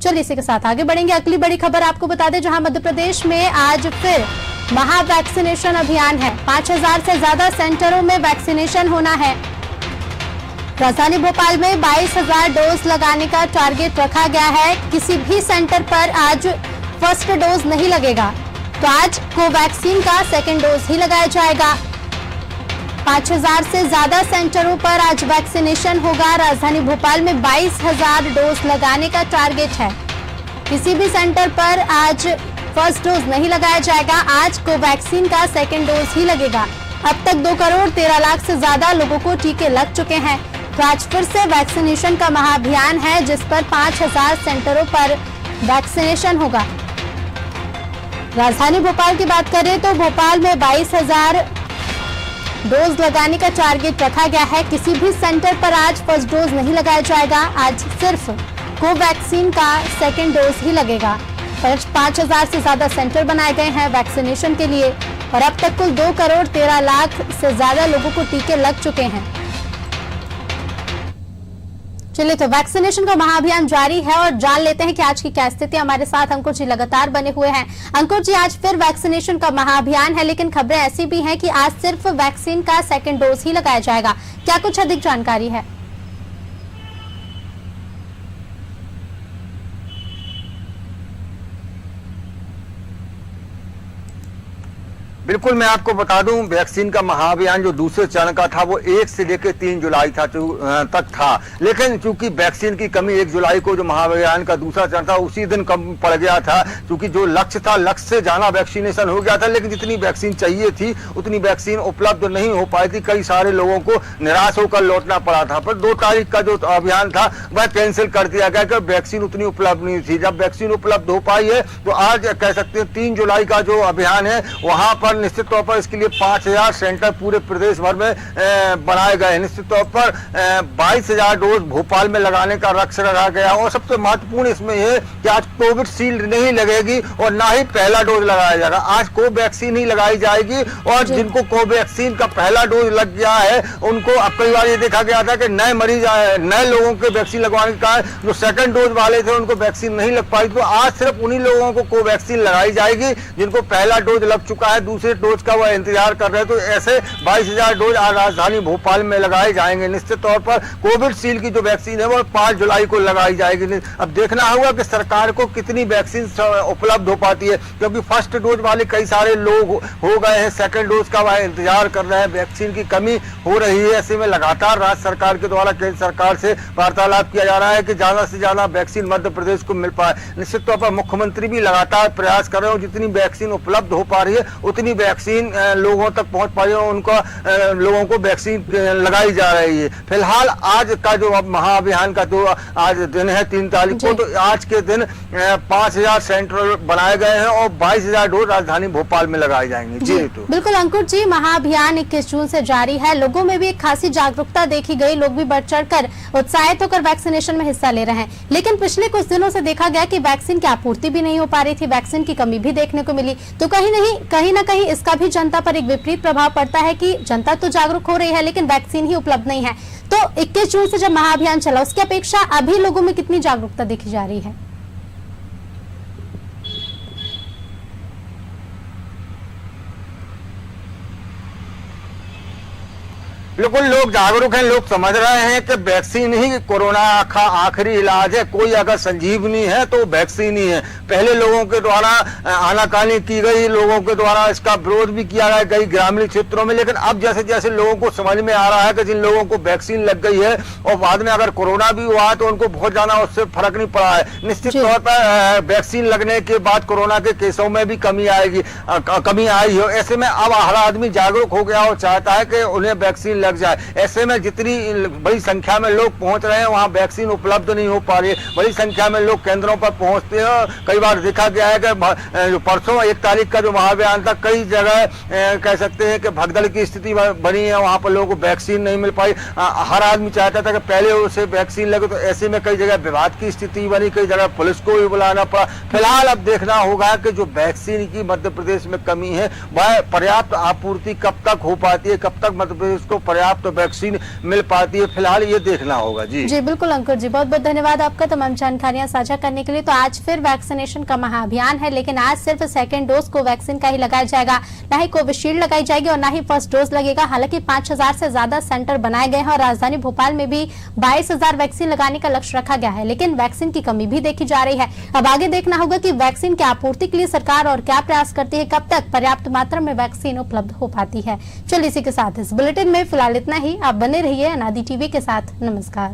चलिए इसी के साथ आगे बढ़ेंगे। अगली बड़ी खबर आपको बता दें, जहां मध्य प्रदेश में आज फिर महा वैक्सीनेशन अभियान है। 5000 से ज्यादा सेंटरों में वैक्सीनेशन होना है। राजधानी भोपाल में 22,000 डोज लगाने का टारगेट रखा गया है। किसी भी सेंटर पर आज फर्स्ट डोज नहीं लगेगा, तो आज कोवैक्सीन का सेकेंड डोज ही लगाया जाएगा। 5000 से ज्यादा सेंटरों पर आज वैक्सीनेशन होगा। राजधानी भोपाल में 22,000 डोज लगाने का टारगेट है। किसी भी सेंटर पर आज फर्स्ट डोज नहीं लगाया जाएगा, आज कोवैक्सीन का सेकेंड डोज ही लगेगा। अब तक 2 करोड़ 13 लाख से ज्यादा लोगों को टीके लग चुके हैं। तो आज फिर से वैक्सीनेशन का महाअभियान है, जिस पर 5000 सेंटरों पर वैक्सीनेशन होगा। राजधानी भोपाल की बात करें तो भोपाल में 22,000 डोज लगाने का टारगेट रखा गया है। किसी भी सेंटर पर आज फर्स्ट डोज नहीं लगाया जाएगा, आज सिर्फ कोवैक्सीन का सेकेंड डोज ही लगेगा। 5000 से ज्यादा सेंटर बनाए गए हैं वैक्सीनेशन के लिए और अब तक कुल 2 करोड़ 13 लाख से ज्यादा लोगों को टीके लग चुके हैं। चलिए, तो वैक्सीनेशन का महाअभियान जारी है और जान लेते हैं कि आज की क्या स्थिति। हमारे साथ अंकुर जी लगातार बने हुए हैं। अंकुर जी, आज फिर वैक्सीनेशन का महाअभियान है, लेकिन खबरें ऐसी भी हैं कि आज सिर्फ वैक्सीन का सेकेंड डोज ही लगाया जाएगा। क्या कुछ अधिक जानकारी है? बिल्कुल, मैं आपको बता दूं, वैक्सीन का महाअभियान जो दूसरे चरण का था वो 1 से लेकर 3 जुलाई तक था, लेकिन चूंकि वैक्सीन की कमी 1 जुलाई को जो महाअभियान का दूसरा चरण था उसी दिन कम पड़ गया था। क्योंकि जो लक्ष्य था, लक्ष्य से ज्यादा वैक्सीनेशन हो गया था, लेकिन जितनी वैक्सीन चाहिए थी उतनी वैक्सीन उपलब्ध नहीं हो पाई थी। कई सारे लोगों को निराश होकर लौटना पड़ा था। पर 2 तारीख का जो अभियान था वह कैंसिल कर दिया गया कि वैक्सीन उतनी उपलब्ध नहीं थी। जब वैक्सीन उपलब्ध हो पाई है तो आज कह सकते हैं 3 जुलाई का जो अभियान है वहां पर निश्चित तौर पर इसके लिए 5000 सेंटर पूरे प्रदेश भर में बनाए गए हैं। निश्चित तौर पर 22,000 डोज भोपाल में लगाने का लक्ष्य रखा गया और सबसे महत्वपूर्ण इसमें यह कि आज कोविड शील्ड नहीं लगेगी और ना ही पहला डोज लगाया जाएगा। आज कोवैक्सीन ही लगाई जाएगी और जिनको कोवैक्सीन का पहला डोज लग गया है उनको, अब कई बार ये देखा गया था कि नए मरीज आए, नए लोगों के वैक्सीन लगवाने का जो सेकंड डोज वाले थे उनको वैक्सीन नहीं लग पाई, तो आज सिर्फ उन्हीं लोगों को कोवैक्सीन लगाई जाएगी जिनको पहला डोज लग चुका है, दूसरे डोज का वह इंतजार कर रहे हैं। तो ऐसे 22,000 डोज आज राजधानी भोपाल में लगाए जाएंगे। निश्चित तौर पर कोविड शील्ड की जो वैक्सीन है वो 5 जुलाई को लगाई जाएगी। अब देखना होगा कि सरकार को कितनी वैक्सीन उपलब्ध हो पाती है, क्योंकि फर्स्ट डोज वाले कई सारे लोग हो गए हैं, सेकंड डोज का वह इंतजार कर रहे हैं। वैक्सीन की कमी हो रही है, ऐसे में लगातार राज्य सरकार के द्वारा केंद्र सरकार से वार्तालाप किया जा रहा है कि ज्यादा से ज्यादा वैक्सीन मध्य प्रदेश को मिल पाए। निश्चित तौर पर मुख्यमंत्री भी लगातार प्रयास कर रहे हो, जितनी वैक्सीन उपलब्ध हो पा रही है उतनी वैक्सीन लोगों तक पहुंच पाई है, उनको लोगों को वैक्सीन लगाई जा रही है। फिलहाल आज का जो महाअभियान का जो आज दिन है 3 तारीख को, तो आज के दिन 5000 सेंटर बनाए गए हैं और 22,000 डोज राजधानी भोपाल में लगाए जाएंगे। जी तो बिल्कुल अंकुर जी, महाअभियान 21 जून से जारी है। लोगों में भी एक खासी जागरूकता देखी गई, लोग भी बढ़ चढ़कर उत्साहित होकर वैक्सीनेशन में हिस्सा ले रहे हैं। लेकिन पिछले कुछ दिनों से देखा गया कि वैक्सीन की आपूर्ति भी नहीं हो पा रही थी, वैक्सीन की कमी भी देखने को मिली। तो कहीं ना कहीं इसका भी जनता पर एक विपरीत प्रभाव पड़ता है कि जनता तो जागरूक हो रही है लेकिन वैक्सीन ही उपलब्ध नहीं है। तो 21 जून से जब महाअभियान चला, उसकी अपेक्षा अभी लोगों में कितनी जागरूकता देखी जा रही है? बिल्कुल, लोग जागरूक हैं, लोग समझ रहे हैं कि वैक्सीन ही कोरोना का आखिरी इलाज है। कोई अगर संजीवनी है तो वैक्सीन ही है। पहले लोगों के द्वारा आनाकानी की गई, लोगों के द्वारा इसका विरोध भी किया गया कई ग्रामीण क्षेत्रों में, लेकिन अब जैसे जैसे लोगों को समझ में आ रहा है कि जिन लोगों को वैक्सीन लग गई है और बाद में अगर कोरोना भी हुआ है तो उनको बहुत ज्यादा उससे फर्क नहीं पड़ा है। निश्चित तौर पर वैक्सीन लगने के बाद कोरोना के केसों में भी कमी आई है। ऐसे में अब हर आदमी जागरूक हो गया और चाहता है कि उन्हें वैक्सीन लग जाए। ऐसे में जितनी बड़ी संख्या में लोग पहुंच रहे हैं वहां वैक्सीन उपलब्ध नहीं हो पा रही है। बड़ी संख्या में लोग केंद्रों पर पहुंचते हैं। कई बार देखा गया है कि परसों 1 तारीख का जो महाअभियान था, कई जगह कह सकते हैं कि भगदड़ की स्थिति बनी है, वहां पर लोगों को वैक्सीन नहीं मिल पाई। हर आदमी चाहता था कि पहले उसे वैक्सीन लगे, तो ऐसे में कई जगह विवाद की स्थिति बनी, कई जगह पुलिस को भी बुलाना पड़ा। फिलहाल अब देखना होगा कि जो वैक्सीन की मध्य प्रदेश में कमी है वह पर्याप्त आपूर्ति कब तक हो पाती है, कब तक मध्य प्रदेश को पर्याप्त वैक्सीन मिल पाती है, फिलहाल ये देखना होगा। जी बिल्कुल अंकुर जी, बहुत बहुत धन्यवाद आपका तमाम जानकारियां साझा करने के लिए। तो आज फिर वैक्सीनेशन का महाअभियान है, लेकिन आज सिर्फ सेकेंड डोज कोवैक्सीन का ही लगाया जाएगा, ना ही कोविशील्ड लगाई जाएगी और ना ही फर्स्ट डोज लगेगा। हालांकि 5000 से ज्यादा सेंटर बनाए गए हैं और राजधानी भोपाल में भी 22,000 वैक्सीन लगाने का लक्ष्य रखा गया है, लेकिन वैक्सीन की कमी भी देखी जा रही है। अब आगे देखना होगा कि वैक्सीन की आपूर्ति के लिए सरकार और क्या प्रयास करती है, कब तक पर्याप्त मात्रा में वैक्सीन उपलब्ध हो पाती है। चलिए इसी के साथ इस बुलेटिन में फिलहाल इतना ही। आप बने रहिए अनादि टीवी के साथ। नमस्कार।